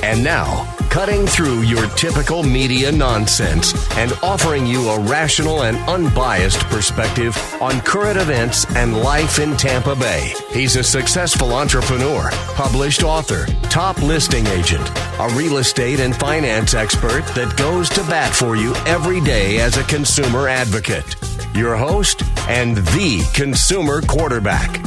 And now, cutting through your typical media nonsense and offering you a rational and unbiased perspective on current events and life in Tampa Bay. He's a successful entrepreneur, published author, top listing agent, a real estate and finance expert that goes to bat for you every day as a consumer advocate. Your host and the consumer quarterback,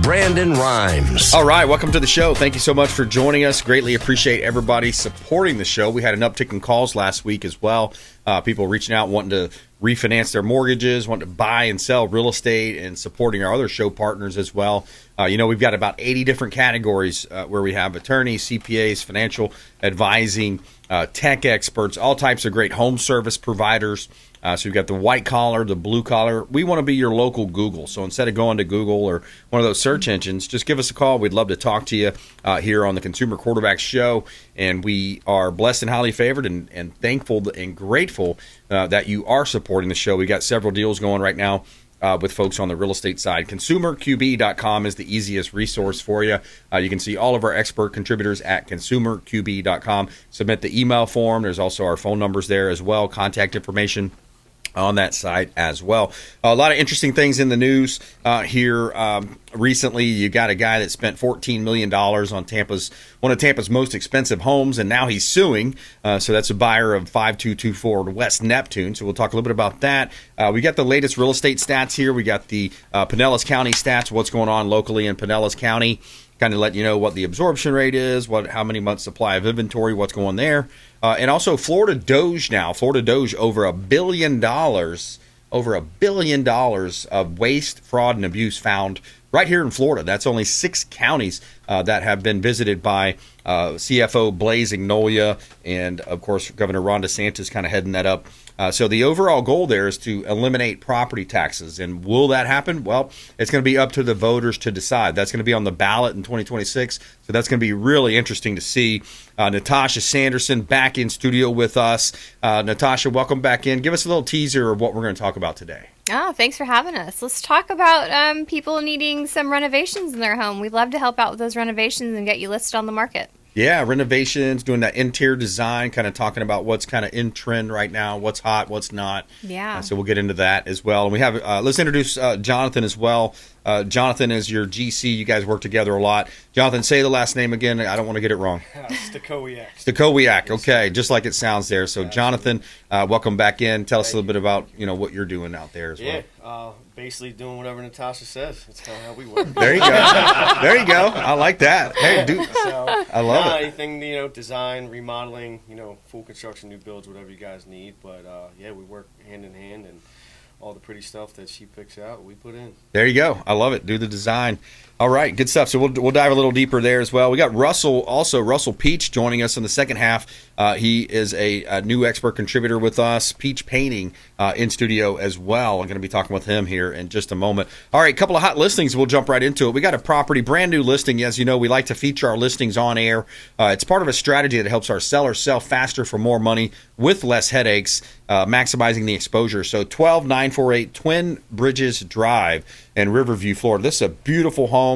Brandon Rimes. All right, welcome to the show. Thank you so much for joining us. Greatly appreciate everybody supporting the show. We had an uptick in calls last week as well. People reaching out, wanting to refinance their mortgages, wanting to buy and sell real estate, and supporting our other show partners as well. We've got about 80 different categories where we have attorneys, CPAs, financial advising, tech experts, all types of great home service providers. So you've got the white collar, the blue collar. We want to be your local Google. So instead of going to Google or one of those search engines, just give us a call. We'd love to talk to you here on the Consumer Quarterback Show. And we are blessed and highly favored and thankful and grateful that you are supporting the show. We got several deals going right now with folks on the real estate side. ConsumerQB.com is the easiest resource for you. You can see all of our expert contributors at ConsumerQB.com. Submit the email form. There's also our phone numbers there as well, contact information on that site as well. A lot of interesting things in the news here recently. You got a guy that spent $14 million on one of Tampa's most expensive homes, and now he's suing. So that's a buyer of 5224 West Neptune. So we'll talk a little bit about that. We got the latest real estate stats here. We got the Pinellas County stats, what's going on locally in Pinellas County. Kind of let you know what the absorption rate is, how many months supply of inventory, what's going there. And also Florida Doge now. Florida Doge over $1 billion of waste, fraud, and abuse found right here in Florida. That's only 6 counties that have been visited by CFO Blaise Ignolia, and, of course, Governor Ron DeSantis kind of heading that up. So the overall goal there is to eliminate property taxes. And will that happen? Well, it's going to be up to the voters to decide. That's going to be on the ballot in 2026. So that's going to be really interesting to see. Natacha Sanderson back in studio with us. Natacha, welcome back in. Give us a little teaser of what we're going to talk about today. Oh, thanks for having us. Let's talk about people needing some renovations in their home. We'd love to help out with those renovations and get you listed on the market. Yeah, renovations, doing that interior design, kind of talking about what's kind of in trend right now, what's hot, what's not. Yeah. So we'll get into that as well. And we have, let's introduce Jonathan as well. Jonathan is your GC. You guys work together a lot. Jonathan, say the last name again. I don't want to get it wrong. Stachowiak. Stachowiak. Okay, just like it sounds there. So Jonathan, welcome back in. Tell us a little bit about what you're doing out there as well. Yeah, basically doing whatever Natacha says. That's kind of how we work. There you go. There you go. I like that. Hey, dude. So, I love it. Anything, design, remodeling, full construction, new builds, whatever you guys need. But we work hand in hand, and all the pretty stuff that she picks out, we put in. There you go. I love it. Do the design. All right, good stuff. So we'll dive a little deeper there as well. We got Russell Peach joining us in the second half. He is a new expert contributor with us, Peach Painting, in studio as well. I'm going to be talking with him here in just a moment. All right, a couple of hot listings. We'll jump right into it. We got a property, brand new listing. As you know, we like to feature our listings on air. It's part of a strategy that helps our sellers sell faster for more money with less headaches, maximizing the exposure. So 12948 Twin Bridges Drive in Riverview, Florida. This is a beautiful home.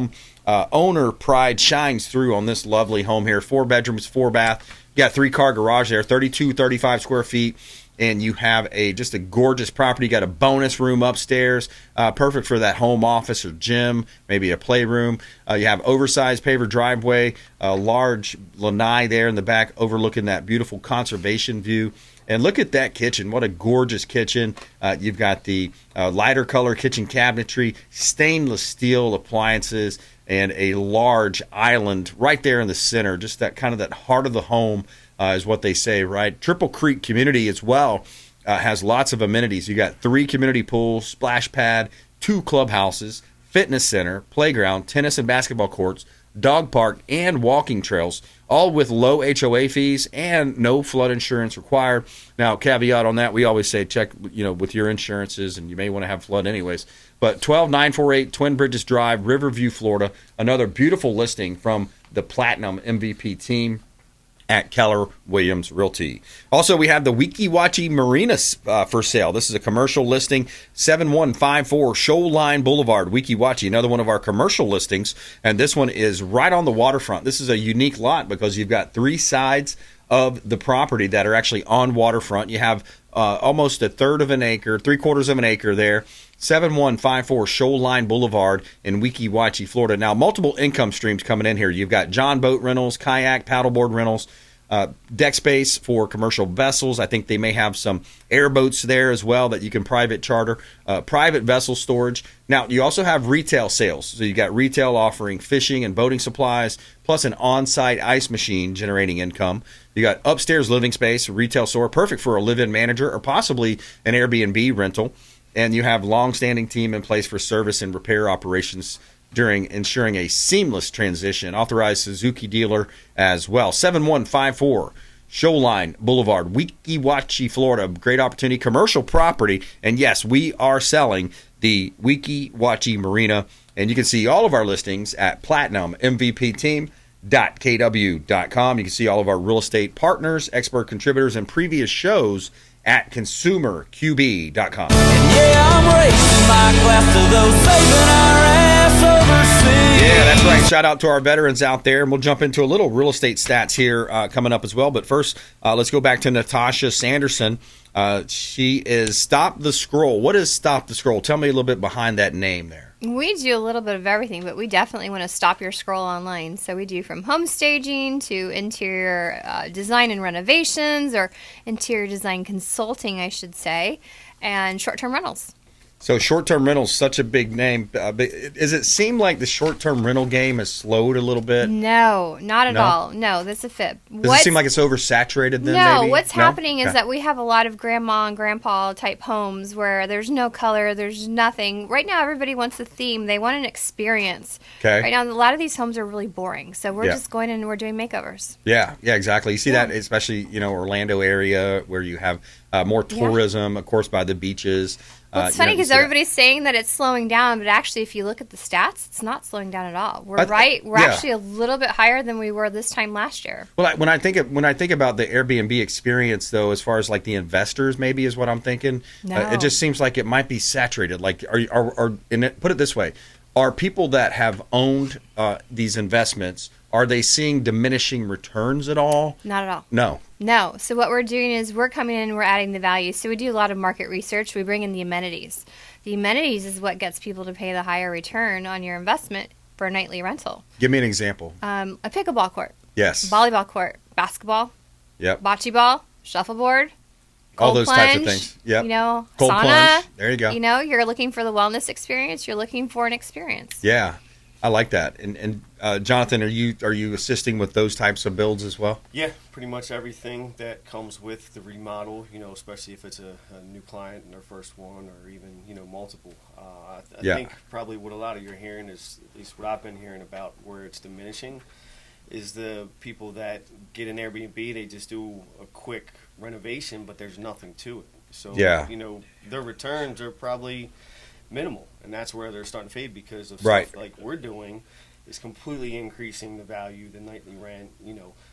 Owner pride shines through on this lovely home here. 4 bedrooms, 4 bath. You got 3-car garage there, 35 square feet. And you have just a gorgeous property. You got a bonus room upstairs, perfect for that home office or gym, maybe a playroom. You have oversized paver driveway, a large lanai there in the back overlooking that beautiful conservation view. And look at that kitchen. What a gorgeous kitchen. You've got the lighter color kitchen cabinetry, stainless steel appliances, and a large island right there in the center. Just that kind of that heart of the home is what they say, right? Triple Creek community as well has lots of amenities. You got 3 community pools, splash pad, 2 clubhouses, fitness center, playground, tennis and basketball courts, dog park, and walking trails, all with low HOA fees and no flood insurance required. Now, caveat on that, we always say check, with your insurances, and you may want to have flood anyways. But 12948 Twin Bridges Drive, Riverview, Florida, another beautiful listing from the Platinum MVP team. at Keller Williams Realty. Also, we have the Weeki Wachee Marina for sale. This is a commercial listing, 7154 Shoreline Boulevard, Weeki Wachee, another one of our commercial listings. And this one is right on the waterfront. This is a unique lot because you've got three sides of the property that are actually on waterfront. You have almost a third of an acre, 3/4 of an acre there. 7154 Shoreline Boulevard in Weeki Wachee, Florida. Now, multiple income streams coming in here. You've got John boat rentals, kayak, paddleboard rentals, deck space for commercial vessels. I think they may have some airboats there as well that you can private charter, private vessel storage. Now, you also have retail sales. So you got retail offering fishing and boating supplies, plus an on-site ice machine generating income. You got upstairs living space, retail store, perfect for a live-in manager or possibly an Airbnb rental. And you have long-standing team in place for service and repair operations during ensuring a seamless transition. Authorized Suzuki dealer as well. 7154 Shoreline Boulevard, Weeki Wachee, Florida. Great opportunity, commercial property. And yes, we are selling the Weeki Wachee Marina. And you can see all of our listings at platinummvpteam.kw.com. You can see all of our real estate partners, expert contributors, and previous shows at consumerqb.com. Yeah, I'm raising my glass to those saving our ass overseas. Yeah, that's right. Shout out to our veterans out there. And we'll jump into a little real estate stats here coming up as well. But first, let's go back to Natacha Sanderson. She is Stop the Scroll. What is Stop the Scroll? Tell me a little bit behind that name there. We do a little bit of everything, but we definitely want to stop your scroll online. So we do from home staging to interior design and renovations, or interior design consulting, I should say, and short-term rentals. So short-term rentals, such a big name. Does it seem like the short-term rental game has slowed a little bit? No, not at all. No, that's a fib. Does it seem like it's oversaturated then? No, maybe? What's happening is that we have a lot of grandma and grandpa type homes where there's no color, there's nothing. Right now, everybody wants a theme. They want an experience. Okay. Right now, a lot of these homes are really boring. So we're just going in and we're doing makeovers. Yeah, exactly. You see that, especially, Orlando area where you have more tourism, of course, by the beaches. Well, it's funny because everybody's saying that it's slowing down, but actually, if you look at the stats, it's not slowing down at all. We're actually a little bit higher than we were this time last year. Well, when I think about the Airbnb experience, though, as far as like the investors, maybe is what I'm thinking. No. It just seems like it might be saturated. Like, put it this way: are people that have owned these investments, are they seeing diminishing returns at all? Not at all. No. So what we're doing is we're coming in and we're adding the value. So we do a lot of market research. We bring in the amenities. The amenities is what gets people to pay the higher return on your investment for a nightly rental. Give me an example. A pickleball court. Yes. Volleyball court. Basketball. Yep. Bocce ball. Shuffleboard. All those plunge, types of things. Yep. Cold sauna. Plunge. There you go. You're looking for the wellness experience. You're looking for an experience. Yeah. I like that. And Jonathan, are you assisting with those types of builds as well? Yeah, pretty much everything that comes with the remodel, especially if it's a new client and their first one, or even, multiple. I think probably what a lot of you're hearing is, at least what I've been hearing about where it's diminishing, is the people that get an Airbnb, they just do a quick renovation, but there's nothing to it. So, their returns are probably minimal, and that's where they're starting to fade because of stuff like we're doing is completely increasing the value, the nightly rent.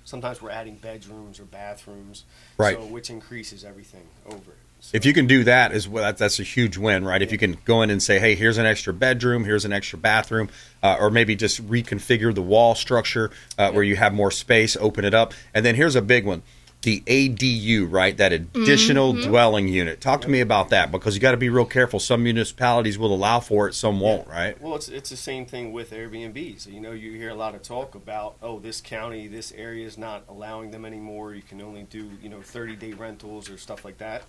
Sometimes we're adding bedrooms or bathrooms, so which increases everything over it. So, if you can do that as well, that's a huge win, right? If you can go in and say, hey, here's an extra bedroom, here's an extra bathroom, or maybe just reconfigure the wall structure where you have more space, open it up. And then here's a big one. The ADU, right? That additional dwelling unit. Talk to me about that, because you got to be real careful. Some municipalities will allow for it, some won't, right? Well, it's the same thing with Airbnbs. You hear a lot of talk about, this county, this area is not allowing them anymore. You can only do 30-day rentals or stuff like that.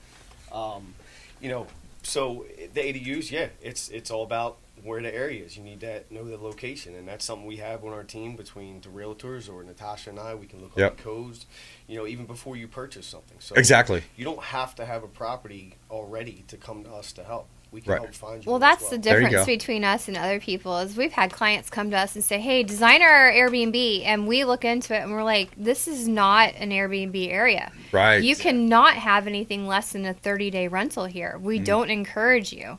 So the ADUs, it's all about where the area is. You need to know the location, and that's something we have on our team between the realtors or Natacha and I. We can look up the codes, even before you purchase something. So exactly, you don't have to have a property already to come to us to help. We can help find you. Well, that's the difference between us and other people is we've had clients come to us and say, hey, design our Airbnb, and we look into it and we're like, this is not an Airbnb area. Right. You cannot have anything less than a 30-day rental here. We don't encourage you.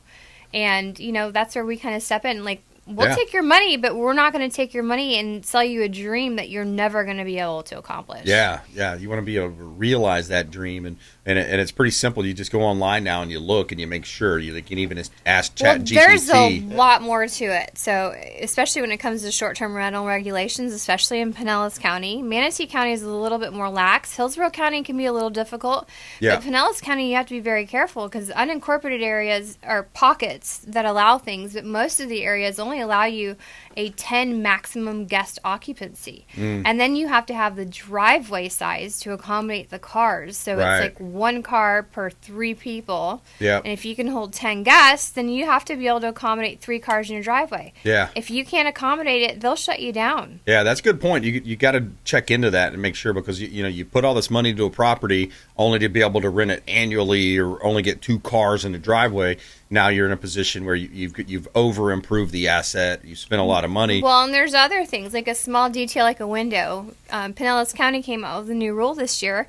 And, that's where we kind of step in. Like, we'll take your money, but we're not going to take your money and sell you a dream that you're never going to be able to accomplish. Yeah. You want to be able to realize that dream, and it's pretty simple. You just go online now and you look and you make sure. You can even ask ChatGPT. There's a lot more to it. So, especially when it comes to short-term rental regulations, especially in Pinellas County. Manatee County is a little bit more lax. Hillsborough County can be a little difficult. Yeah. But Pinellas County, you have to be very careful because unincorporated areas are pockets that allow things, but most of the areas only allow you a 10 maximum guest occupancy. And then you have to have the driveway size to accommodate the cars. So it's like 1 car per 3 people. Yeah. And if you can hold 10 guests, then you have to be able to accommodate 3 cars in your driveway. Yeah. If you can't accommodate it, they'll shut you down. Yeah, that's a good point. You got to check into that and make sure, because you put all this money into a property only to be able to rent it annually or only get 2 cars in the driveway. Now you're in a position where you've over improved the asset. You spent a lot of money. Well, and there's other things like a small detail like a window. Pinellas County came out with a new rule this year.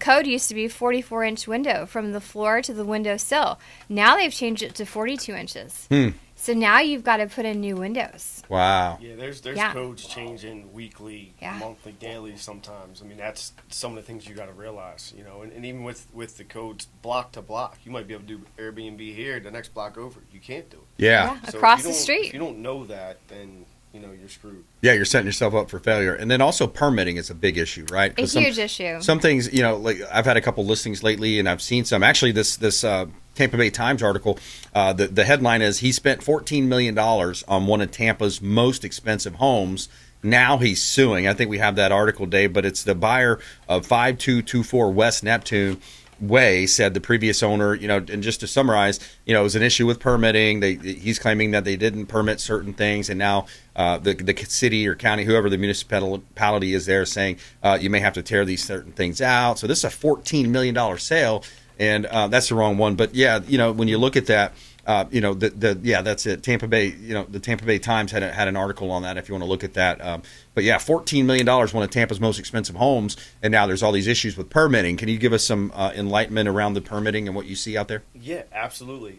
Code used to be 44-inch window from the floor to the window sill. Now they've changed it to 42 inches. So now you've got to put in new windows. Wow. Yeah, there's codes changing weekly, monthly, daily sometimes. I mean, that's some of the things you got to realize, and even with the codes block to block, you might be able to do Airbnb here, the next block over. You can't do it. Yeah. So across the street. If you don't know that, then you're screwed. Yeah, you're setting yourself up for failure. And then also permitting is a big issue, right? A huge issue. Some things, like I've had a couple listings lately, and I've seen some. Actually, this Tampa Bay Times article, the headline is, he spent $14 million on one of Tampa's most expensive homes. Now he's suing. I think we have that article, Dave, but it's the buyer of 5224 West Neptune Way, said the previous owner, and just to summarize, it was an issue with permitting. He's claiming that they didn't permit certain things, and now the city or county, whoever the municipality is there, saying you may have to tear these certain things out. So this is a $14 million sale, and that's the wrong one. But yeah, when you look at that, that's it. Tampa Bay, the Tampa Bay Times had an article on that if you want to look at that. But yeah, $14 million, one of Tampa's most expensive homes, and now there's all these issues with permitting. Can you give us some enlightenment around the permitting and what you see out there? Yeah, absolutely.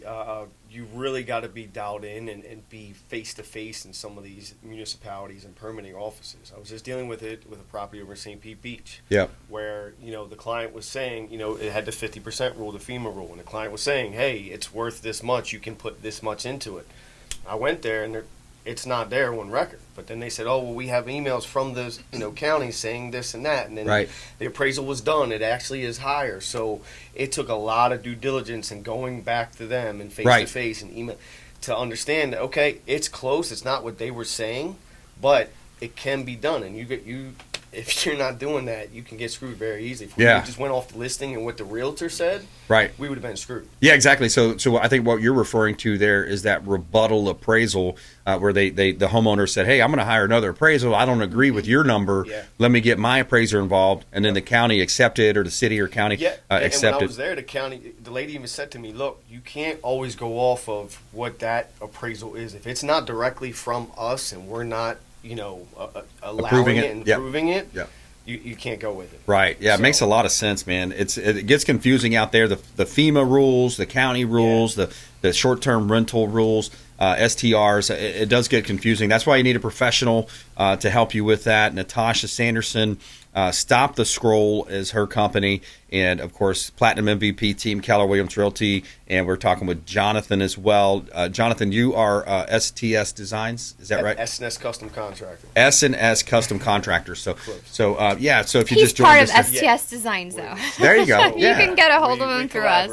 You really got to be dialed in and be face-to-face in some of these municipalities and permitting offices. I was just dealing with a property over St. Pete Beach, where, the client was saying, it had the 50% rule, the FEMA rule, and the client was saying, hey, it's worth this much, you can put this much into it. I went there, and it's not there on record. But then they said, oh, well, we have emails from the county saying this and that. And then the appraisal was done. It actually is higher. So it took a lot of due diligence and going back to them and face-to-face and email to understand that, okay, it's close. It's not what they were saying, but it can be done. And if you're not doing that, you can get screwed very easily. If we just went off the listing and what the realtor said, we would have been screwed. Yeah, exactly. So I think what you're referring to there is that rebuttal appraisal where the homeowner said, hey, I'm going to hire another appraisal. I don't agree with your number. Yeah. Let me get my appraiser involved. And then the county accepted, or the city or county accepted. And when I was there, the lady even said to me, look, you can't always go off of what that appraisal is. If it's not directly from us and we're not allowing it and proving it, you can't go with it. Right. Yeah, it makes a lot of sense, man. It gets confusing out there. The FEMA rules, the county rules, the short-term rental rules, STRs, it does get confusing. That's why you need a professional to help you with that. Natacha Sanderson, Stop the Scroll is her company, and of course Platinum MVP team, Keller Williams Realty, and we're talking with Jonathan as well. Jonathan, you are STS Designs, is that right? S&S Custom Contractor. S&S Custom Contractor. So if you He's just joined part of us, STS Designs, though. there you go. You can get a hold of him through us.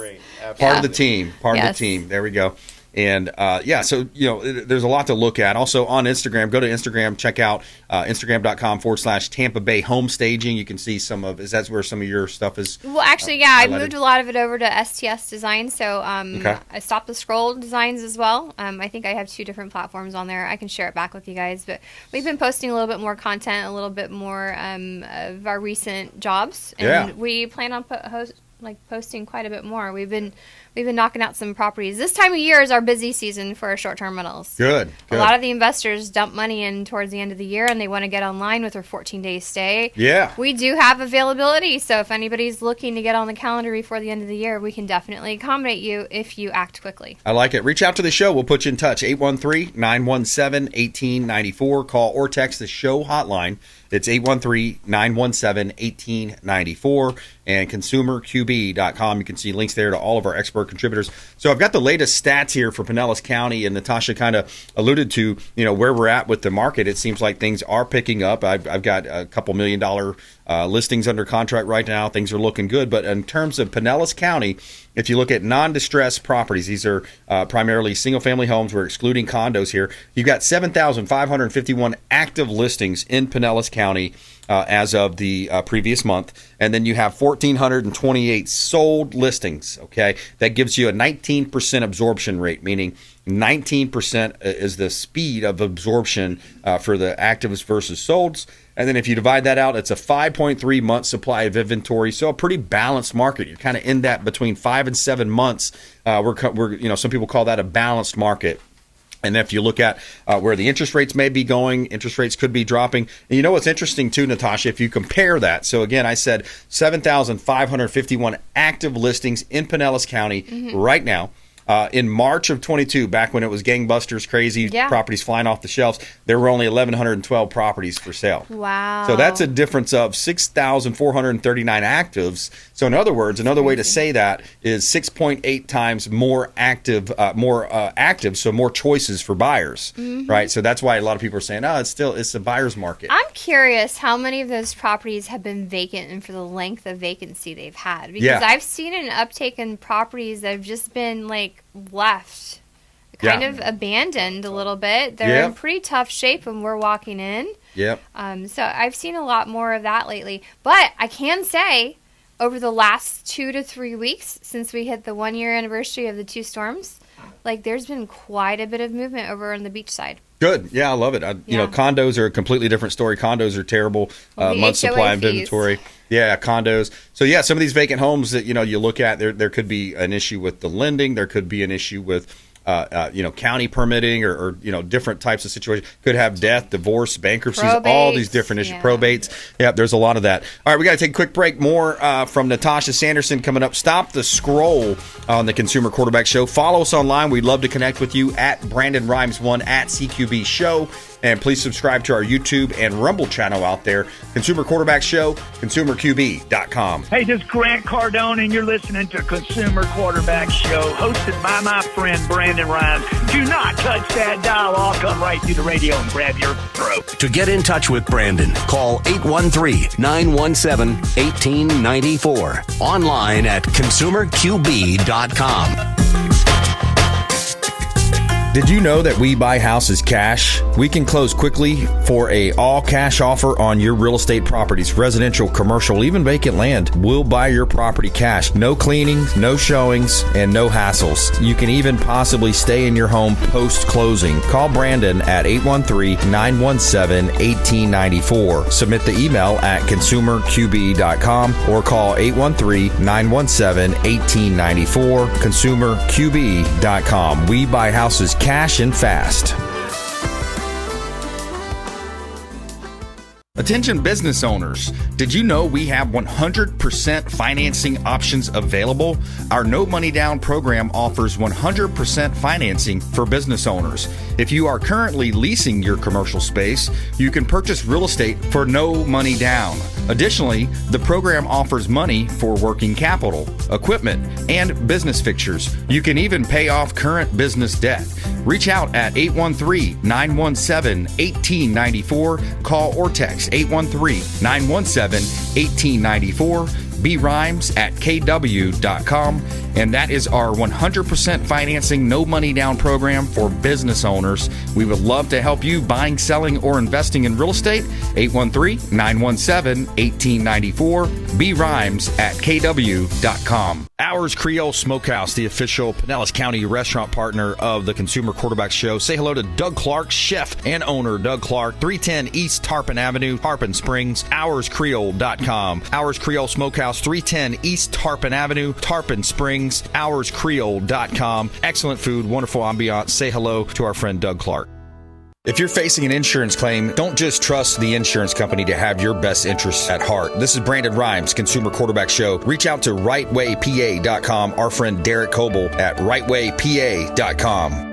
Part of the team. Part of the team. There we go. And so there's a lot to look at. Also on Instagram, go to Instagram, check out Instagram.com/Tampa Bay Home Staging. You can see is that where some of your stuff is? Well, actually, I moved a lot of it over to STS Design. So I stopped the scroll designs as well. I think I have 2 different platforms on there. I can share it back with you guys. But we've been posting a little bit more content, a little bit more of our recent jobs. And we plan on posting quite a bit more. We've been knocking out some properties. This time of year is our busy season for short-term rentals. Good. A lot of the investors dump money in towards the end of the year, and they want to get online with their 14-day stay. Yeah. We do have availability, so if anybody's looking to get on the calendar before the end of the year, we can definitely accommodate you if you act quickly. I like it. Reach out to the show. We'll put you in touch. 813-917-1894. Call or text the show hotline. It's 813-917-1894 and consumerqb.com. You can see links there to all of our expert contributors. So I've got the latest stats here for Pinellas County, and Natacha kind of alluded to, where we're at with the market. It seems like things are picking up. I've got a couple $1 million listings under contract right now. Things are looking good. But in terms of Pinellas County, if you look at non-distressed properties, these are primarily single-family homes. We're excluding condos here. You've got 7,551 active listings in Pinellas County as of the previous month. And then you have 1,428 sold listings, okay? That gives you a 19% absorption rate, meaning 19% is the speed of absorption for the actives versus solds. And then if you divide that out, it's a 5.3 month supply of inventory. So a pretty balanced market. You're kind of in that between 5 and 7 months. We're some people call that a balanced market. And if you look at where the interest rates may be going, interest rates could be dropping. And what's interesting too, Natacha, if you compare that. So again, I said 7,551 active listings in Pinellas County right now. In March of 22, back when it was gangbusters, crazy, properties flying off the shelves, there were only 1,112 properties for sale. Wow. So that's a difference of 6,439 actives. So in other words, another way to say that is 6.8 times more active, so more choices for buyers, right? So that's why a lot of people are saying, it's a buyer's market. I'm curious how many of those properties have been vacant and for the length of vacancy they've had. Because I've seen an uptake in properties that have just been left kind of abandoned a little bit. They're in pretty tough shape when we're walking in. So I've seen a lot more of that lately. But I can say over the last 2 to 3 weeks since we hit the 1 year anniversary of the 2 storms, there's been quite a bit of movement over on the beach side. Good. Yeah, I love it. Condos are a completely different story. Condos are terrible. Month supply of inventory. Yeah, condos. So, some of these vacant homes that, you look at, there could be an issue with the lending. There could be an issue with, county permitting or different types of situations. Could have death, divorce, bankruptcies, all these different issues. Probates. Yeah, there's a lot of that. All right, we got to take a quick break. More from Natacha Sanderson coming up. Stop the scroll on the Consumer Quarterback Show. Follow us online. We'd love to connect with you at Brandon Rimes 1 at CQB Show. And please subscribe to our YouTube and Rumble channel out there. Consumer Quarterback Show, consumerqb.com. Hey, this is Grant Cardone, and you're listening to Consumer Quarterback Show, hosted by my friend Brandon Rimes. Do not touch that dial. I'll come right through the radio and grab your throat. To get in touch with Brandon, call 813-917-1894. Online at consumerqb.com. Did you know that we buy houses cash? We can close quickly for a all-cash offer on your real estate properties, residential, commercial, even vacant land. We'll buy your property cash. No cleaning, no showings, and no hassles. You can even possibly stay in your home post-closing. Call Brandon at 813-917-1894. Submit the email at consumerqb.com or call 813-917-1894. consumerqb.com. We buy houses cash and fast. Attention business owners, did you know we have 100% financing options available? Our no money down program offers 100% financing for business owners. If you are currently leasing your commercial space, you can purchase real estate for no money down. Additionally, the program offers money for working capital, equipment, and business fixtures. You can even pay off current business debt. Reach out at 813-917-1894. Call or text 813-917-1894. BRimes at kw.com. And that is our 100% financing, no money down program for business owners. We would love to help you buying, selling, or investing in real estate. 813-917-1894. BRimes at kw.com. Ours Creole Smokehouse, the official Pinellas County restaurant partner of the Consumer Quarterback Show. Say hello to Doug Clark, chef and owner Doug Clark, 310 East Tarpon Avenue, Tarpon Springs, ourscreole.com. Ours Creole Smokehouse, 310 East Tarpon Avenue, Tarpon Springs, ourscreole.com. Excellent food, wonderful ambiance. Say hello to our friend Doug Clark. If you're facing an insurance claim, don't just trust the insurance company to have your best interests at heart. This is Brandon Rimes, Consumer Quarterback Show. Reach out to rightwaypa.com, our friend Derek Coble at rightwaypa.com.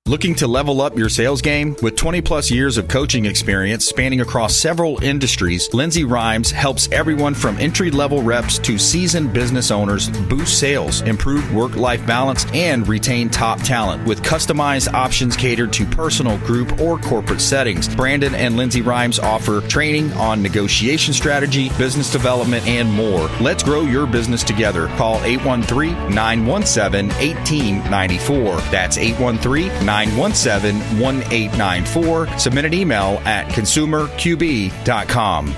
Looking to level up your sales game? With 20 plus years of coaching experience spanning across several industries, Lindsay Rimes helps everyone from entry-level reps to seasoned business owners boost sales, improve work-life balance, and retain top talent with customized options catered to personal, group, or corporate settings. Brandon and Lindsay Rimes offer training on negotiation strategy, business development, and more. Let's grow your business together. Call 813-917-1894. That's 813-917-1894. Submit an email at consumerqb.com.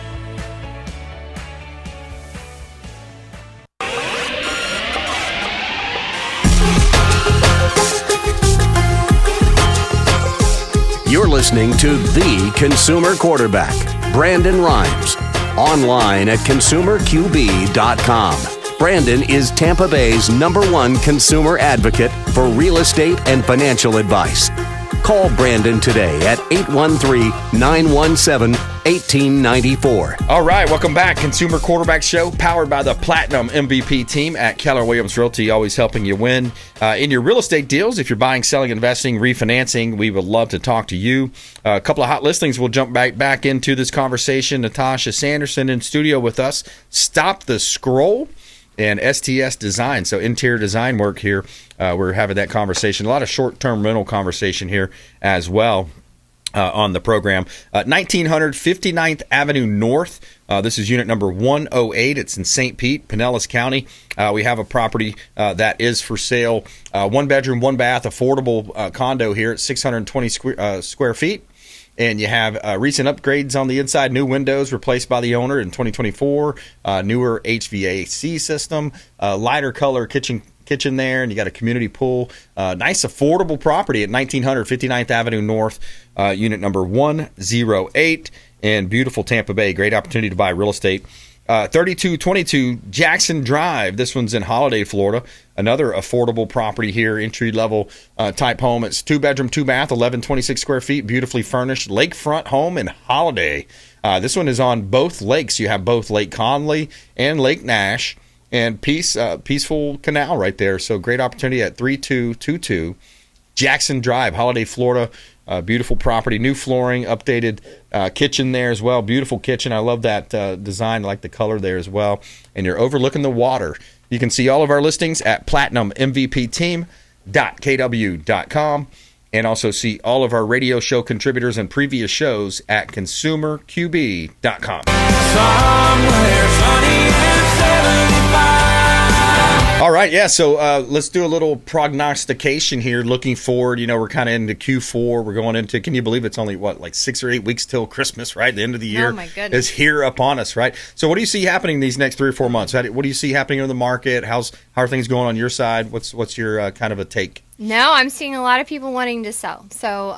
You're listening to The Consumer Quarterback, Brandon Rimes. Online at consumerqb.com. Brandon is Tampa Bay's #1 consumer advocate for real estate and financial advice. Call Brandon today at 813-917-1894. All right, welcome back. Consumer Quarterback Show, powered by the Platinum MVP team at Keller Williams Realty, always helping you win. In your real estate deals, if you're buying, selling, investing, refinancing, we would love to talk to you. A couple of hot listings. We'll jump back into this conversation. Natacha Sanderson in studio with us. Stop the Scroll and STS Design, so interior design work here. We're having that conversation. A lot of short-term rental conversation here as well on the program. 1900 59th Avenue North. This is unit number 108. It's in St. Pete, Pinellas County. We have a property that is for sale. One bedroom, one bath, affordable condo here at 620 square feet. And you have recent upgrades on the inside, new windows replaced by the owner in 2024, newer HVAC system, lighter color kitchen there, and you got a community pool. Nice affordable property at 1900 59th Avenue North, unit number 108, in beautiful Tampa Bay. Great opportunity to buy real estate. 3222 Jackson Drive. This one's in Holiday, Florida. Another affordable property here, entry-level type home. It's 2-bedroom, 2-bath, 1126 square feet, beautifully furnished, lakefront home in Holiday. This one is on both lakes. You have both Lake Conley and Lake Nash, and peaceful canal right there. So great opportunity at 3222 Jackson Drive, Holiday, Florida. Beautiful property, new flooring, updated kitchen there as well. Beautiful kitchen. I love that design, I like the color there as well. And you're overlooking the water. You can see all of our listings at platinummvpteam.kw.com, and also see all of our radio show contributors and previous shows at consumerqb.com. Somewhere sunny and 75. All right, yeah, so let's do a little prognostication here, looking forward. You know, we're kind of into Q4. We're going into, can you believe it's only, like 6 or 8 weeks till Christmas, right? The end of the year is here upon us, right? So what do you see happening these next 3 or 4 months? What do you see happening in the market? How are things going on your side? What's your kind of a take? No, I'm seeing a lot of people wanting to sell. So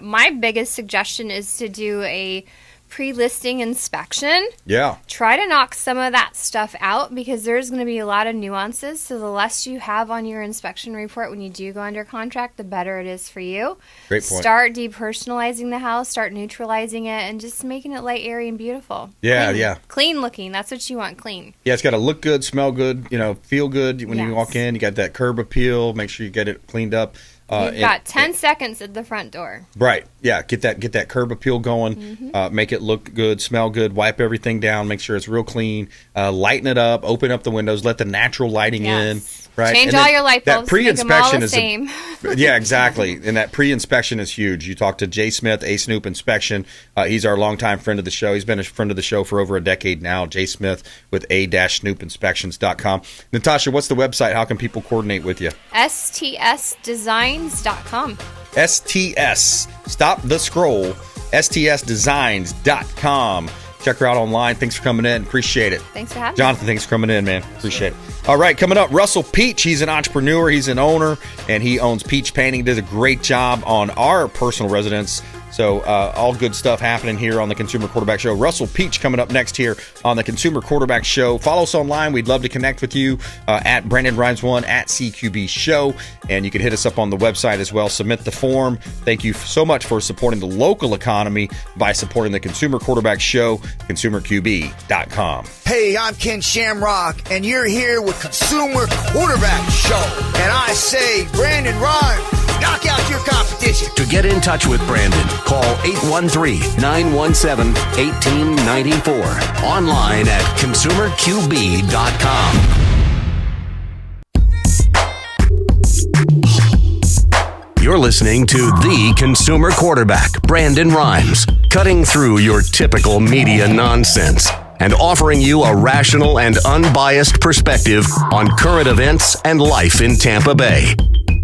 my biggest suggestion is to do a pre-listing inspection. Yeah. Try to knock some of that stuff out, because there's going to be a lot of nuances. So the less you have on your inspection report when you do go under contract, the better it is for you. Great point. Start depersonalizing the house, start neutralizing it, and just making it light, airy, and beautiful. Yeah, clean. yeah. Clean looking. That's what you want, clean. Yeah, it's got to look good, smell good, feel good when you walk in. You got that curb appeal. Make sure you get it cleaned up. You've got 10 seconds at the front door. Right. Yeah. Get that curb appeal going. Mm-hmm. Make it look good, smell good. Wipe everything down. Make sure it's real clean. Lighten it up. Open up the windows. Let the natural lighting in. Right. Change all your light bulbs. That pre-inspection is same. Yeah, exactly. And that pre-inspection is huge. You talk to Jay Smith, A Snoop Inspection. He's our longtime friend of the show. He's been a friend of the show for over a decade now. Jay Smith with a-snoopinspections.com. Natacha, what's the website? How can people coordinate with you? STSdesigns.com. STS. Stop the scroll. STSdesigns.com. Check her out online. Thanks for coming in. Appreciate it. Thanks for having me. Jonathan, thanks for coming in, man. Appreciate it. All right, coming up, Russell Peach. He's an entrepreneur. He's an owner, and he owns Peach Painting. Does a great job on our personal residence. So all good stuff happening here on the Consumer Quarterback Show. Russell Peach coming up next here on the Consumer Quarterback Show. Follow us online. We'd love to connect with you at Brandon Rimes 1 at CQB Show. And you can hit us up on the website as well. Submit the form. Thank you so much for supporting the local economy by supporting the Consumer Quarterback Show, consumerqb.com. Hey, I'm Ken Shamrock, and you're here with Consumer Quarterback Show. And I say, Brandon Rimes, knock out your competition. To get in touch with Brandon, call 813-917-1894. Online at consumerqb.com. You're listening to the Consumer Quarterback, Brandon Rimes, cutting through your typical media nonsense and offering you a rational and unbiased perspective on current events and life in Tampa Bay.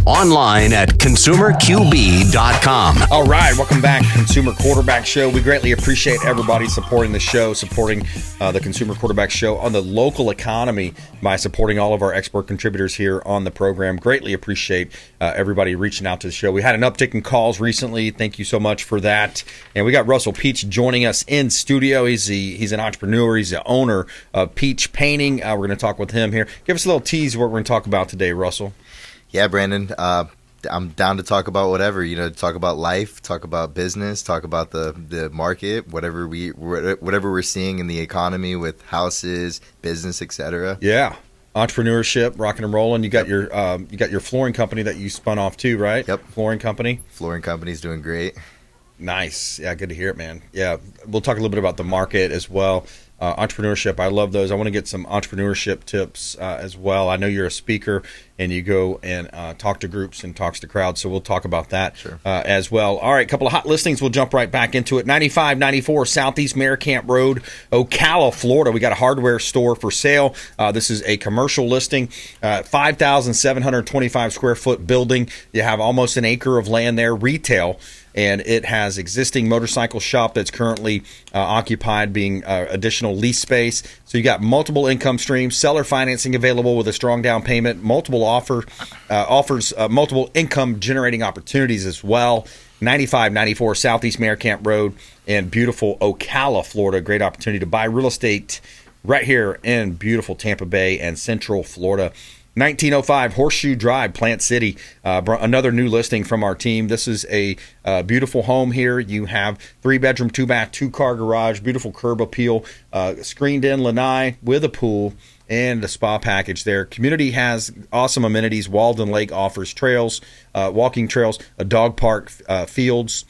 Online at consumerqb.com. All right, welcome back, Consumer Quarterback Show. We greatly appreciate everybody supporting the show, supporting the Consumer Quarterback Show on the local economy by supporting all of our expert contributors here on the program. Greatly appreciate everybody reaching out to the show. We had an uptick in calls recently. Thank you so much for that. And we got Russell Peach joining us in studio. He's an entrepreneur. He's the owner of Peach Painting. We're going to talk with him here. Give us a little tease of what we're going to talk about today, Russell. Yeah, Brandon, I'm down to talk about whatever, talk about life, talk about business, talk about the market, whatever we're seeing in the economy with houses, business, etc. Yeah. Entrepreneurship, rocking and rolling. You got your flooring company that you spun off too, right? Yep. Flooring company's doing great. Nice. Yeah, good to hear it, man. Yeah, we'll talk a little bit about the market as well. Entrepreneurship, I love those. I want to get some entrepreneurship tips as well. I know you're a speaker and you go and talk to groups and talks to crowds, so we'll talk about that as well. All right, a couple of hot listings. We'll jump right back into it. 9594 Southeast Camp Road, Ocala, Florida. We got a hardware store for sale. This is a commercial listing, 5,725 square foot building. You have almost an acre of land there, retail. And it has existing motorcycle shop that's currently occupied, being additional lease space. So you got multiple income streams, seller financing available with a strong down payment, multiple offers multiple income generating opportunities as well. 9594 Southeast Camp Road in beautiful Ocala, Florida. Great opportunity to buy real estate right here in beautiful Tampa Bay and Central Florida. 1905 Horseshoe Drive, Plant City, another new listing from our team. This is a beautiful home here. You have 3-bedroom, 2-bath, 2-car garage, beautiful curb appeal, screened-in lanai with a pool, and a spa package there. Community has awesome amenities. Walden Lake offers trails, walking trails, a dog park, fields,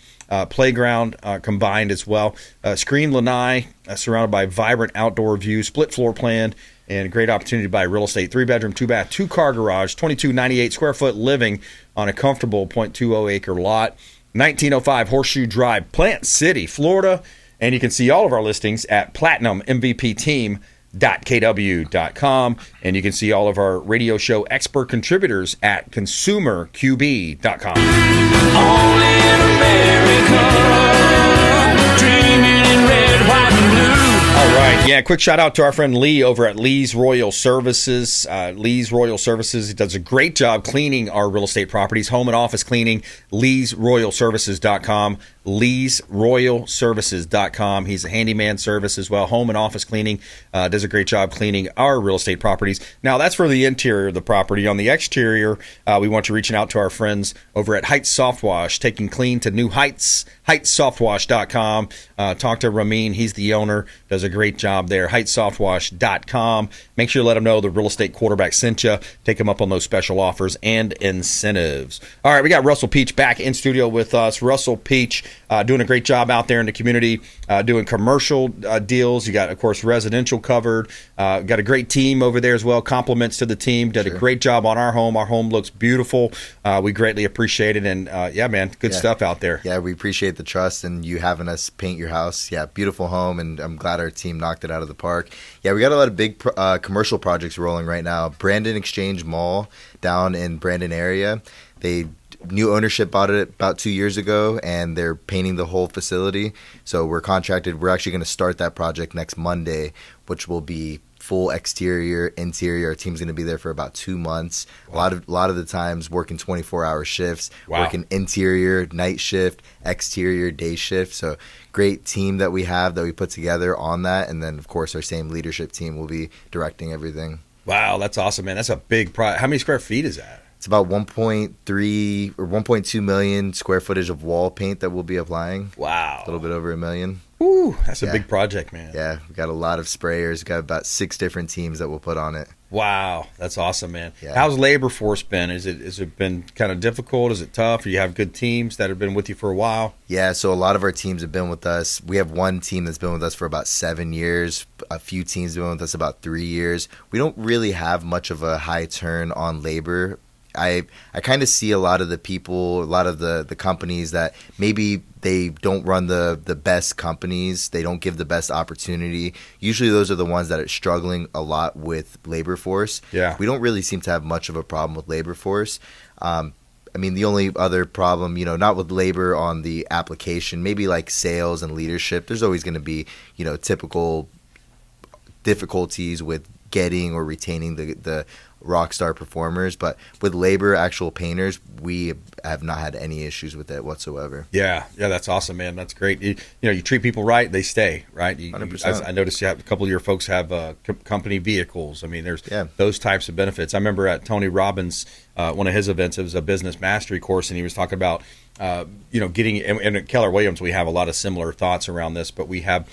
playground combined as well. Screened lanai, surrounded by vibrant outdoor views, split floor plan, and great opportunity to buy real estate. 3-bedroom, 2-bath, 2-car garage, 2298 square foot living on a comfortable 0.20 acre lot. 1905 Horseshoe Drive, Plant City, Florida. And you can see all of our listings at platinummvpteam.kw.com. And you can see all of our radio show expert contributors at consumerqb.com. Only in America, dreaming in red, white, and blue. All right. Yeah, quick shout out to our friend Lee over at Lee's Royal Services. Lee's Royal Services, he does a great job cleaning our real estate properties, home and office cleaning. Lee'sRoyalServices.com. Lee'sRoyalServices.com. He's a handyman service as well, home and office cleaning. Does a great job cleaning our real estate properties. Now, that's for the interior of the property. On the exterior, we want you reaching out to our friends over at Heights Soft Wash, taking clean to new heights. HeightsSoftWash.com. Talk to Ramin. He's the owner. Does a great job there. HeightsSoftWash.com. Make sure you let him know the real estate quarterback sent you. Take him up on those special offers and incentives. All right, we got Russell Peach back in studio with us. Russell Peach doing a great job out there in the community, doing commercial deals. You got, of course, residential covered. Got a great team over there as well. Compliments to the team. Did a great job on our home. Our home looks beautiful. We greatly appreciate it. And, yeah, man, good stuff out there. Yeah, we appreciate the trust and you having us paint your house. Yeah, beautiful home, and I'm glad our team knocked it out of the park. Yeah, we got a lot of big commercial projects rolling right now. Brandon Exchange Mall down in Brandon area. They new ownership bought it about 2 years ago, and they're painting the whole facility. So we're contracted. We're actually going to start that project next Monday, which will be full exterior, interior. Our team's going to be there for about 2 months. Wow. A lot of the times working 24-hour shifts, working interior, night shift, exterior, day shift. So great team that we have that we put together on that. And then, of course, our same leadership team will be directing everything. Wow, that's awesome, man. That's a big project. How many square feet is that? It's about 1.3 or 1.2 million square footage of wall paint that we'll be applying. Wow. A little bit over $1 million. Ooh, that's a big project, man. Yeah, we got a lot of sprayers. We got about 6 different teams that we'll put on it. Wow, that's awesome, man. Yeah. How's labor force been? Is it been kind of difficult? Is it tough? Or you have good teams that have been with you for a while? Yeah, so a lot of our teams have been with us. We have one team that's been with us for about 7 years. A few teams have been with us about 3 years. We don't really have much of a high turn on labor. I kind of see a lot of the people, a lot of the companies that maybe they don't run the best companies. They don't give the best opportunity. Usually those are the ones that are struggling a lot with labor force. Yeah. We don't really seem to have much of a problem with labor force. I mean, the only other problem, not with labor on the application, maybe like sales and leadership, there's always going to be, typical difficulties with getting or retaining the rock star performers, but with labor, actual painters, we have not had any issues with it whatsoever. Yeah, that's awesome, man. That's great. You treat people right, they stay, right? 100%. I noticed you have a couple of your folks have company vehicles. I mean, there's those types of benefits. I remember at Tony Robbins, one of his events, it was a business mastery course, and he was talking about getting, and at Keller Williams, we have a lot of similar thoughts around this, but we have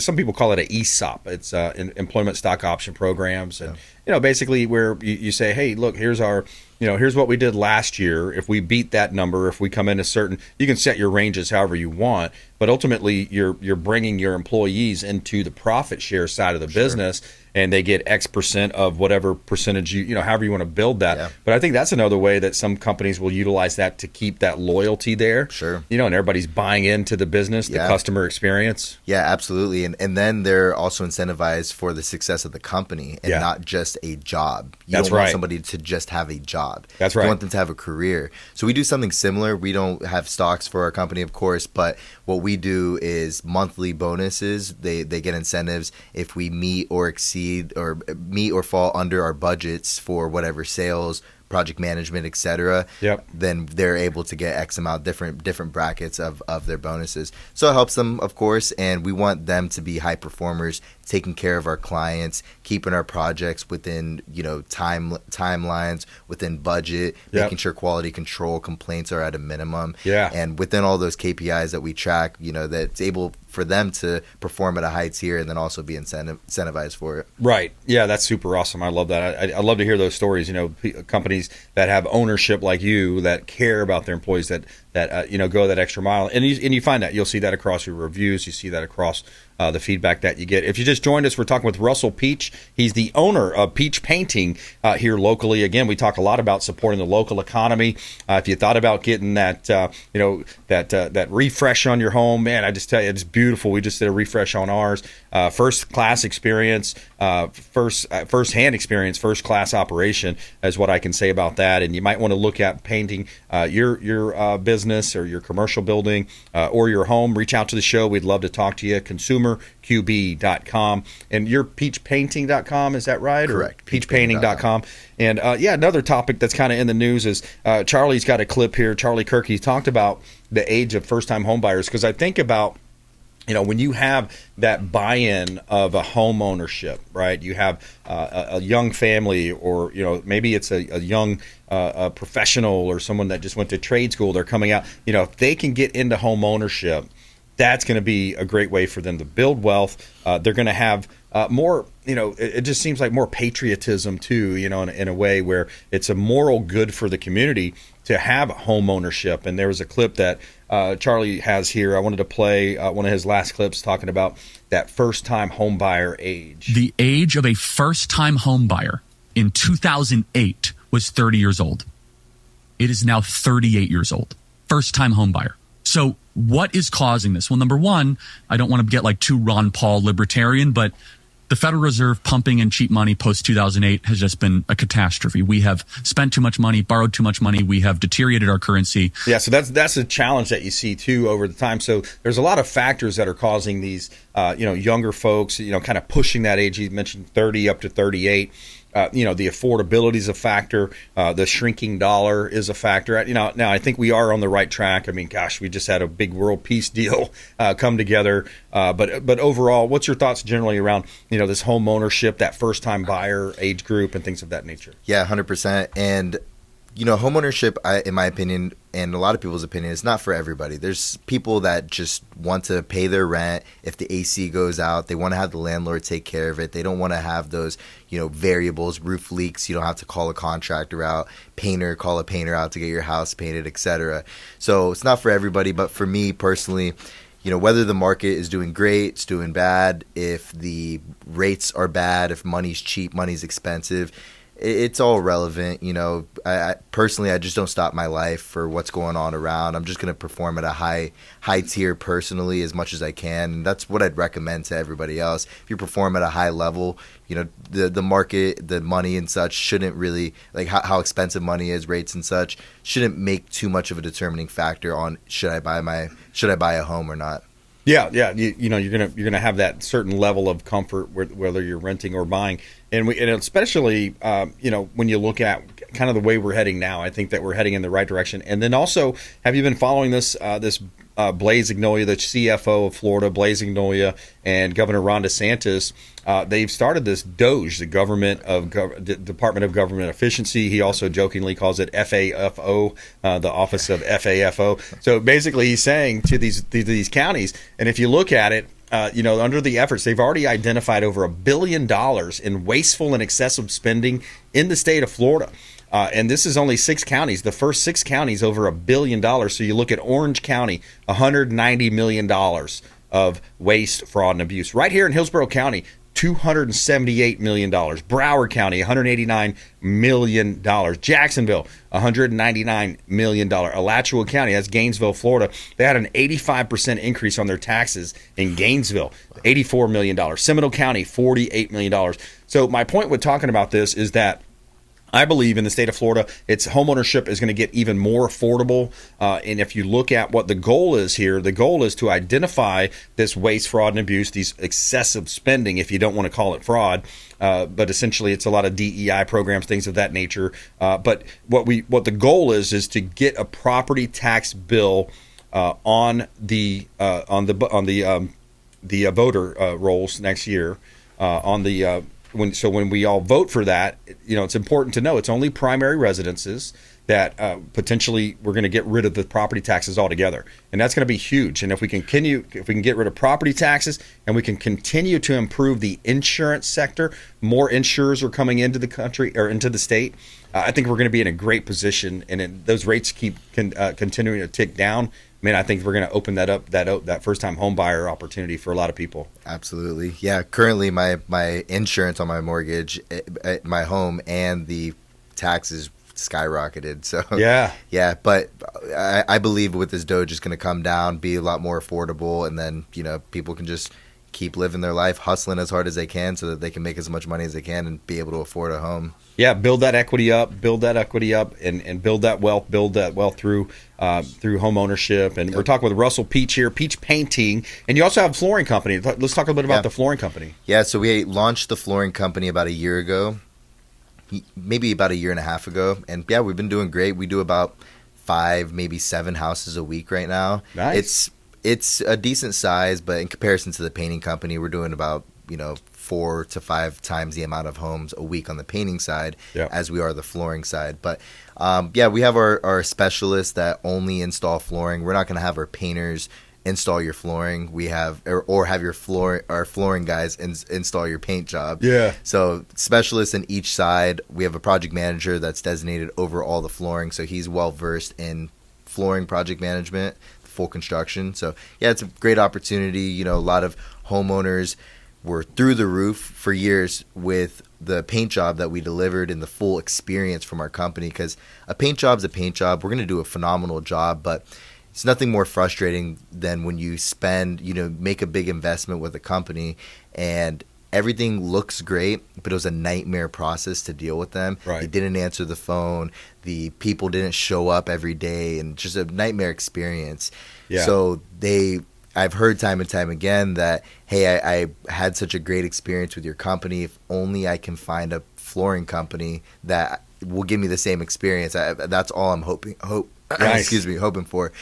some people call it an ESOP. It's employment stock option programs, and basically where you say, hey, look, here's what we did last year. If we beat that number, if we come in you can set your ranges however you want, but ultimately you're bringing your employees into the profit share side of the business, and they get X percent of whatever percentage however you want to build that. Yeah. But I think that's another way that some companies will utilize that to keep that loyalty there. Sure. And everybody's buying into the business, the customer experience. Yeah, absolutely. And then they're also incentivized for the success of the company and not just a job. You don't want somebody to just have a job. That's right. You want them to have a career. So we do something similar. We don't have stocks for our company, of course, but what we do is monthly bonuses. They get incentives if we meet or fall under our budgets for whatever sales, project management, etc. Then they're able to get X amount, different brackets of their bonuses. So it helps them, of course, and we want them to be high performers, taking care of our clients, keeping our projects within timelines, within budget, making sure quality control complaints are at a minimum. And within all those KPIs that we track, that's able for them to perform at a high tier and then also be incentivized for it. Right. Yeah, that's super awesome. I love that. I love to hear those stories. Companies that have ownership like you that care about their employees that go that extra mile. And you find that. You'll see that across your reviews. You see that across the feedback that you get. If you just joined us, we're talking with Russell Peach. He's the owner of Peach Painting here locally. Again, we talk a lot about supporting the local economy. If you thought about getting that, that refresh on your home, man, I just tell you, it's beautiful. We just did a refresh on ours. First class experience, first hand experience, first class operation is what I can say about that. And you might want to look at painting your business or your commercial building or your home. Reach out to the show. We'd love to talk to you. ConsumerQB.com. And you're peachpainting.com, is that right? Correct. Or peachpainting.com. And another topic that's kind of in the news is Charlie's got a clip here. Charlie Kirk, he talked about the age of first-time home buyers, because I think about when you have that buy-in of a home ownership, right? You have a young family, or maybe it's a young professional or someone that just went to trade school. They're coming out. If they can get into home ownership, that's going to be a great way for them to build wealth. They're going to have more. It just seems like more patriotism too. In a way where it's a moral good for the community to have home ownership. And there was a clip that Charlie has here. I wanted to play one of his last clips talking about that first-time home buyer age. The age of a first-time home buyer in 2008 was 30 years old. It is now 38 years old. First-time home buyer. So what is causing this? Well, number one, I don't want to get like too Ron Paul libertarian, but The Federal Reserve pumping in cheap money post 2008 has just been a catastrophe. We have spent too much money, borrowed too much money. We have deteriorated our currency. Yeah, so that's a challenge that you see too over the time. So there's a lot of factors that are causing these, younger folks, kind of pushing that age. You mentioned 30 up to 38. The affordability is a factor. The shrinking dollar is a factor. Now I think we are on the right track. I mean, gosh, we just had a big world peace deal come together. But overall, what's your thoughts generally around, this home ownership, that first time buyer age group and things of that nature? Yeah, 100%. And home ownership, in my opinion, and a lot of people's opinion, is not for everybody. There's people that just want to pay their rent. If the AC goes out, they want to have the landlord take care of it. They don't want to have those, variables, roof leaks. You don't have to call a contractor out, call a painter out to get your house painted, etc. So it's not for everybody. But for me personally, whether the market is doing great, it's doing bad, if the rates are bad, if money's cheap, money's expensive, it's all relevant. I personally, I just don't stop my life for what's going on around. I'm just going to perform at a high tier personally as much as I can. And that's what I'd recommend to everybody else. If you perform at a high level, the market, the money and such shouldn't really, like how expensive money is, rates and such, shouldn't make too much of a determining factor on should I buy a home or not. Yeah. You're gonna have that certain level of comfort whether you're renting or buying, and especially when you look at kind of the way we're heading now, I think that we're heading in the right direction. And then also, have you been following this Blaise Ignolia, the CFO of Florida, Blaise Ignolia, and Governor Ron DeSantis? They've started this DOGE, the Department of Government Efficiency. He also jokingly calls it FAFO, the Office of FAFO. So basically, he's saying to these counties, and if you look at it, under the efforts, they've already identified over $1 billion in wasteful and excessive spending in the state of Florida. And this is only 6 counties. The first 6 counties over $1 billion. So you look at Orange County, $190 million of waste, fraud, and abuse. Right here in Hillsborough County, $278 million. Broward County, $189 million. Jacksonville, $199 million. Alachua County, that's Gainesville, Florida. They had an 85% increase on their taxes in Gainesville, $84 million. Seminole County, $48 million. So my point with talking about this is that I believe in the state of Florida, its homeownership is going to get even more affordable. And if you look at what the goal is here, the goal is to identify this waste, fraud, and abuse, these excessive spending, if you don't want to call it fraud. But essentially, it's a lot of DEI programs, things of that nature. But what the goal is to get a property tax bill on the voter rolls next year when we all vote for that, it's important to know it's only primary residences that potentially we're going to get rid of the property taxes altogether, and that's going to be huge. And if we can get rid of property taxes and we can continue to improve the insurance sector, more insurers are coming into the country or into the state. I think we're going to be in a great position, and those rates keep continuing to tick down. I think we're going to open that first-time home buyer opportunity for a lot of people. Absolutely. Yeah, currently my insurance on my mortgage, my home, and the taxes skyrocketed. So yeah. But I believe with this DOGE, it's going to come down, be a lot more affordable, and then people can just keep living their life, hustling as hard as they can, so that they can make as much money as they can and be able to afford a home. Yeah, build that equity up, and build that wealth through home ownership. And We're talking with Russell Peach here, Peach Painting, and you also have a flooring company. Let's talk a bit about the flooring company. Yeah, so we launched the flooring company about a year ago, maybe about a year and a half ago, and yeah, we've been doing great. We do about 5, maybe 7 houses a week right now. Nice. It's a decent size, but in comparison to the painting company, we're doing about 4 to 5 times the amount of homes a week on the painting side as we are the flooring side. But we have our specialists that only install flooring. We're not going to have our painters install your flooring. We have or have our flooring guys install your paint job. Yeah. So specialists in each side. We have a project manager that's designated over all the flooring, so he's well versed in flooring project management, full construction. So yeah, it's a great opportunity. A lot of homeowners were through the roof for years with the paint job that we delivered and the full experience from our company, because a paint job's a paint job. We're going to do a phenomenal job, but it's nothing more frustrating than when you make a big investment with a company and everything looks great, but it was a nightmare process to deal with them. Right. They didn't answer the phone. The people didn't show up every day, and just a nightmare experience. Yeah. So I've heard time and time again that, hey, I had such a great experience with your company. If only I can find a flooring company that will give me the same experience. That's all I'm hoping for.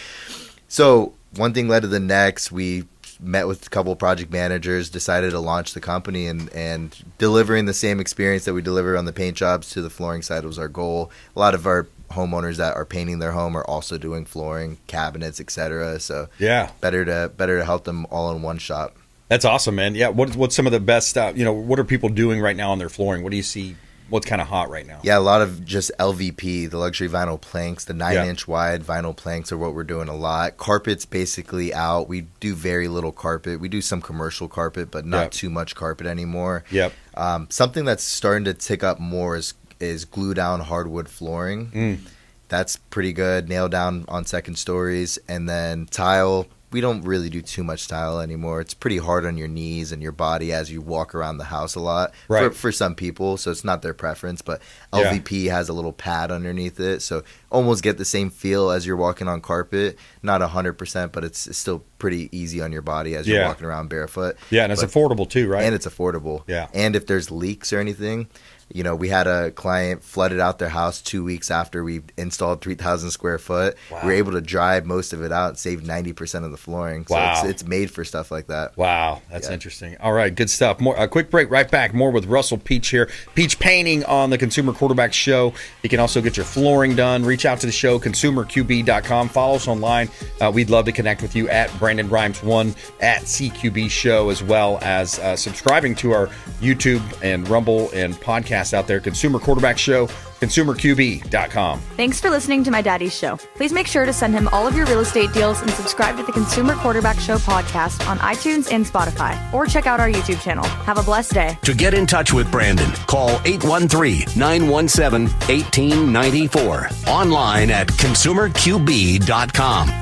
So one thing led to the next. We met with a couple of project managers, decided to launch the company, and delivering the same experience that we deliver on the paint jobs to the flooring side was our goal. A lot of our homeowners that are painting their home are also doing flooring, cabinets, etc. So yeah, better to help them all in one shop. That's awesome, man. Yeah, what's some of the best stuff? What are people doing right now on their flooring? What do you see? What's kind of hot right now? Yeah, a lot of just LVP, the luxury vinyl planks, the 9-inch wide vinyl planks are what we're doing a lot. Carpet's basically out. We do very little carpet. We do some commercial carpet, but not too much carpet anymore. Yep. Something that's starting to tick up more is glue down hardwood flooring. That's pretty good. Nail down on second stories. And then tile. We don't really do too much tile anymore. It's pretty hard on your knees and your body as you walk around the house a lot for some people, so it's not their preference. But LVP has a little pad underneath it, so almost get the same feel as you're walking on carpet. Not 100%, but it's still pretty easy on your body as you're walking around barefoot. Yeah, and it's affordable too, right? And it's affordable. Yeah. And if there's leaks or anything, we had a client flooded out their house 2 weeks after we installed 3,000 square foot. Wow. We were able to dry most of it out and save 90% of the flooring. So it's made for stuff like that. Wow, that's interesting. All right, good stuff. A quick break, right back. More with Russell Peach here. Peach Painting on the Consumer Quarterback Show. You can also get your flooring done. Reach out to the show, consumerqb.com. Follow us online. We'd love to connect with you at Brandon Rimes 1 at CQB Show, as well as subscribing to our YouTube and Rumble and podcast out there. Consumer Quarterback Show, consumerqb.com. Thanks for listening to my daddy's show. Please make sure to send him all of your real estate deals and subscribe to the Consumer Quarterback Show podcast on iTunes and Spotify, or check out our YouTube channel. Have a blessed day. To get in touch with Brandon, call 813-917-1894. Online at consumerqb.com.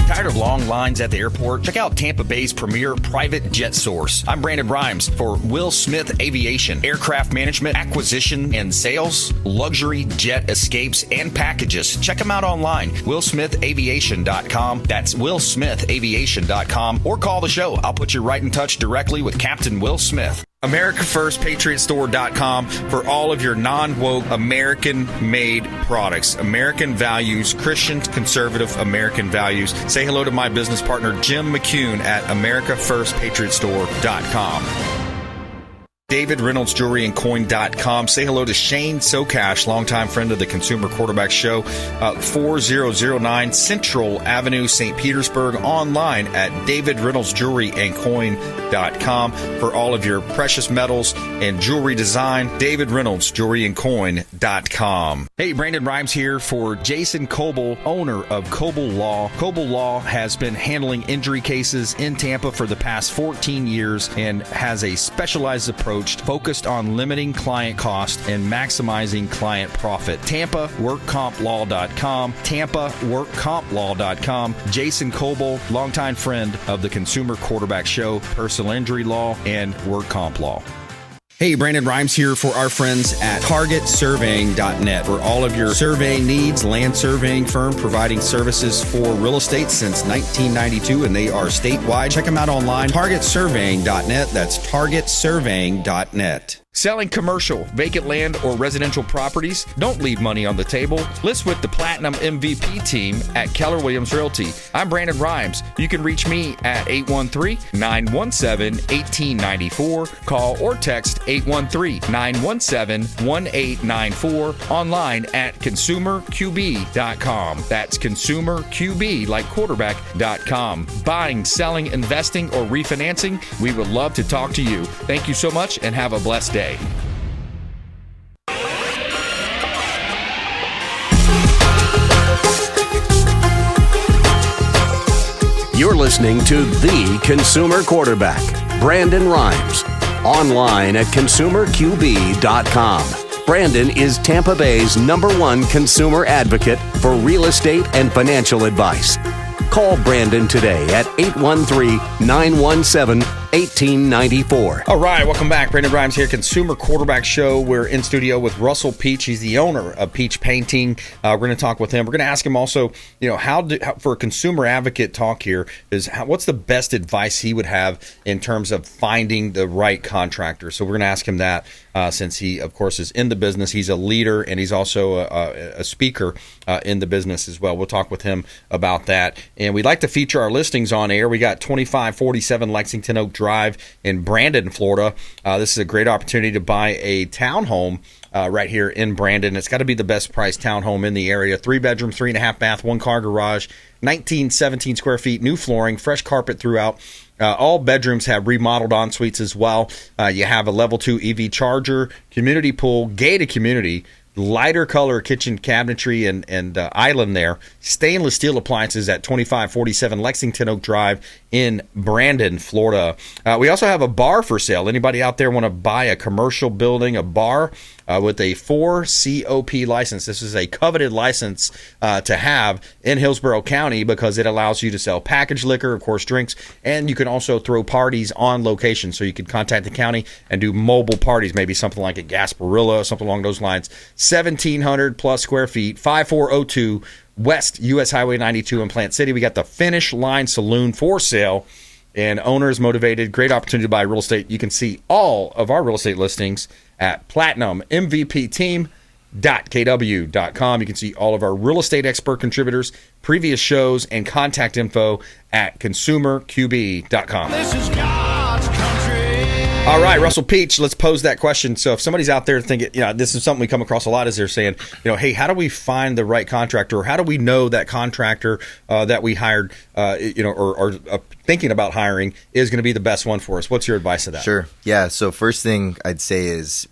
Tired of long lines at the airport? Check out Tampa Bay's premier private jet source. I'm Brandon Rimes for Will Smith Aviation, aircraft management, acquisition, and sales, luxury jet escapes, and packages. Check them out online, willsmithaviation.com. That's willsmithaviation.com, or call the show. I'll put you right in touch directly with Captain Will Smith. AmericaFirstPatriotStore.com for all of your non-woke, American-made products. American values, Christian, conservative American values. Say hello to my business partner, Jim McCune, at AmericaFirstPatriotStore.com. DavidReynoldsJewelryandCoin.com. Say hello to Shane Socash, longtime friend of the Consumer Quarterback Show, 4009 Central Avenue, St. Petersburg. Online at DavidReynoldsJewelryandCoin.com for all of your precious metals and jewelry design. DavidReynoldsJewelryandCoin.com. Hey, Brandon Rimes here for Jason Coble, owner of Coble Law. Coble Law has been handling injury cases in Tampa for the past 14 years and has a specialized approach focused on limiting client cost and maximizing client profit. TampaWorkCompLaw.com. TampaWorkCompLaw.com. Jason Coble, longtime friend of the Consumer Quarterback Show, personal injury law, and work comp law. Hey, Brandon Rimes here for our friends at TargetSurveying.net for all of your surveying needs. Land surveying firm providing services for real estate since 1992, and they are statewide. Check them out online, TargetSurveying.net. That's TargetSurveying.net. Selling commercial, vacant land, or residential properties? Don't leave money on the table. List with the Platinum MVP team at Keller Williams Realty. I'm Brandon Rimes. You can reach me at 813-917-1894. Call or text 813-917-1894. Online at consumerqb.com. That's consumerqb, like quarterback.com. Buying, selling, investing, or refinancing? We would love to talk to you. Thank you so much and have a blessed day. You're listening to The Consumer Quarterback, Brandon Rimes. Online at consumerqb.com. Brandon is Tampa Bay's #1 consumer advocate for real estate and financial advice. Call Brandon today at 813-917-1894. 1894. All right, welcome back. Brandon Rimes here, Consumer Quarterback Show. We're in studio with Russell Peach. He's the owner of Peach Painting. We're going to talk with him. We're going to ask him also, how for a consumer advocate talk here, what's the best advice he would have in terms of finding the right contractor? So we're going to ask him that since he, of course, is in the business. He's a leader, and he's also a speaker in the business as well. We'll talk with him about that. And we'd like to feature our listings on air. We got 2547 Lexington Oak Drive in Brandon, Florida. This is a great opportunity to buy a townhome right here in Brandon. It's got to be the best priced townhome in the area. 3-bedroom, 3.5 bath, 1-car garage, 1917 square feet, new flooring, fresh carpet throughout. All bedrooms have remodeled en-suites as well. You have a level 2 EV charger, community pool, gated community, lighter color kitchen cabinetry and island there. Stainless steel appliances at 2547 Lexington Oak Drive in Brandon, Florida. We also have a bar for sale. Anybody out there want to buy a commercial building, a bar with a 4 COP license? This is a coveted license to have in Hillsborough County because it allows you to sell packaged liquor, of course, drinks, and you can also throw parties on location. So you can contact the county and do mobile parties, maybe something like a Gasparilla, something along those lines. 1,700 plus square feet, 5402 West US Highway 92 in Plant City. We got the Finish Line Saloon for sale, and owners motivated. Great opportunity to buy real estate. You can see all of our real estate listings at platinummvpteam.kw.com. You can see all of our real estate expert contributors, previous shows, and contact info at consumerqb.com. This is God's country. All right, Russell Peach, let's pose that question. So if somebody's out there thinking, this is something we come across a lot, is they're saying, hey, how do we find the right contractor? Or how do we know that contractor that we hired, or thinking about hiring is going to be the best one for us? What's your advice to that? Sure. Yeah. So first thing I'd say is,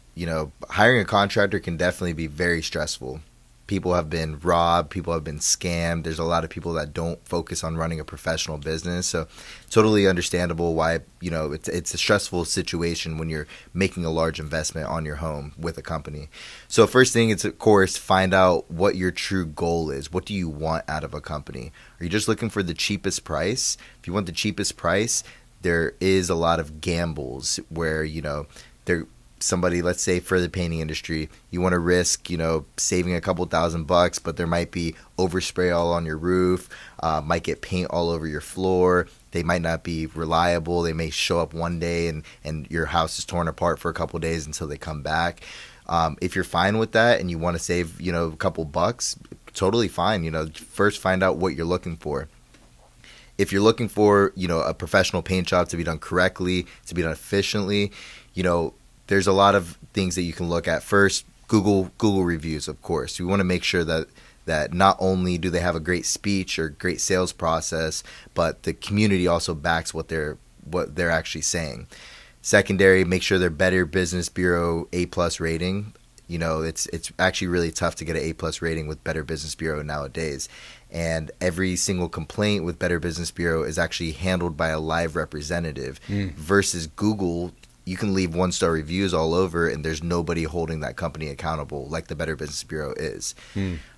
hiring a contractor can definitely be very stressful. People have been robbed. People have been scammed. There's a lot of people that don't focus on running a professional business. So totally understandable why, it's a stressful situation when you're making a large investment on your home with a company. So first thing is, of course, find out what your true goal is. What do you want out of a company? Are you just looking for the cheapest price? If you want the cheapest price, there is a lot of gambles where, somebody, let's say for the painting industry, you want to risk, saving a couple $1,000, but there might be overspray all on your roof, might get paint all over your floor. They might not be reliable. They may show up one day and your house is torn apart for a couple days until they come back. If you're fine with that and you want to save, a couple bucks, totally fine. First find out what you're looking for. If you're looking for, a professional paint job to be done correctly, to be done efficiently, there's a lot of things that you can look at. First, Google reviews, of course. You want to make sure that not only do they have a great speech or great sales process, but the community also backs what they're actually saying. Secondary, make sure they're Better Business Bureau A+ rating. It's actually really tough to get an A+ rating with Better Business Bureau nowadays. And every single complaint with Better Business Bureau is actually handled by a live representative versus Google. You can leave 1-star reviews all over, and there's nobody holding that company accountable like the Better Business Bureau is.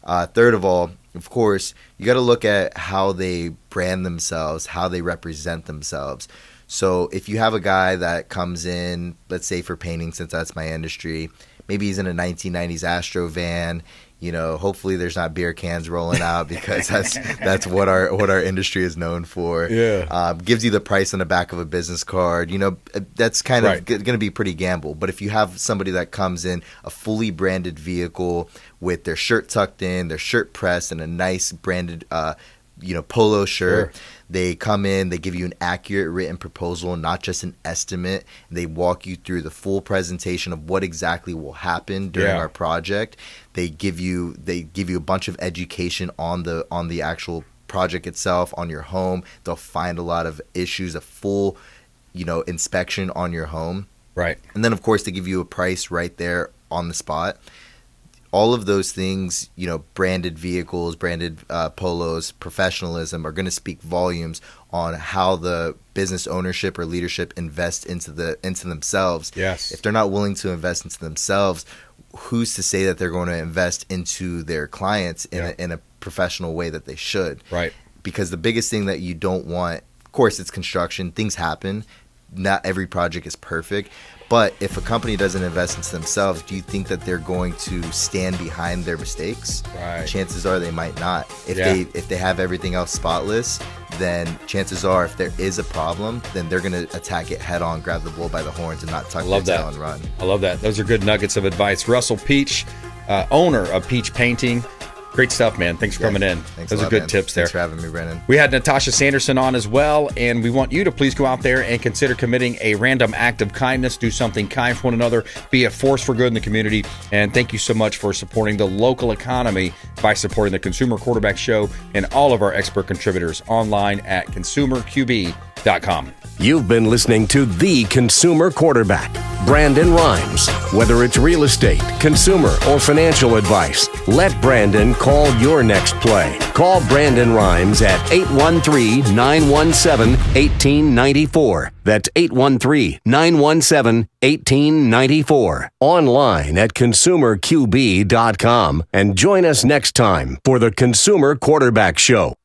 Third of all, of course, you got to look at how they brand themselves, how they represent themselves. So if you have a guy that comes in, let's say for painting, since that's my industry, maybe he's in a 1990s Astro van. Hopefully there's not beer cans rolling out because that's what our industry is known for. Yeah. Gives you the price on the back of a business card. That's kind of going to be pretty gamble. But if you have somebody that comes in a fully branded vehicle with their shirt tucked in, their shirt pressed, and a nice branded polo shirt. Sure. They come in, they give you an accurate written proposal, not just an estimate. They walk you through the full presentation of what exactly will happen during our project. They give you a bunch of education on the actual project itself, on your home. They'll find a lot of issues, a full, inspection on your home. Right. And then of course they give you a price right there on the spot. All of those things, branded vehicles, branded polos, professionalism are going to speak volumes on how the business ownership or leadership invest into themselves. Yes. If they're not willing to invest into themselves, who's to say that they're going to invest into their clients in a professional way that they should? Right. Because the biggest thing that you don't want, of course, it's construction. Things happen. not every project is perfect. But if a company doesn't invest into themselves, do you think that they're going to stand behind their mistakes? Right. Chances are they might not. If they have everything else spotless, then chances are if there is a problem, then they're going to attack it head on, grab the bull by the horns, and not tuck their tail and run. I love that. Those are good nuggets of advice. Russell Peach, owner of Peach Painting. Great stuff, man. Thanks for coming in. Those are good tips there. Thanks for having me, Brandon. We had Natacha Sanderson on as well, and we want you to please go out there and consider committing a random act of kindness. Do something kind for one another. Be a force for good in the community. And thank you so much for supporting the local economy by supporting the Consumer Quarterback Show and all of our expert contributors online at consumerqb.com. You've been listening to The Consumer Quarterback, Brandon Rimes. Whether it's real estate, consumer, or financial advice, let Brandon call your next play. Call Brandon Rimes at 813-917-1894. That's 813-917-1894. Online at consumerqb.com. And join us next time for The Consumer Quarterback Show.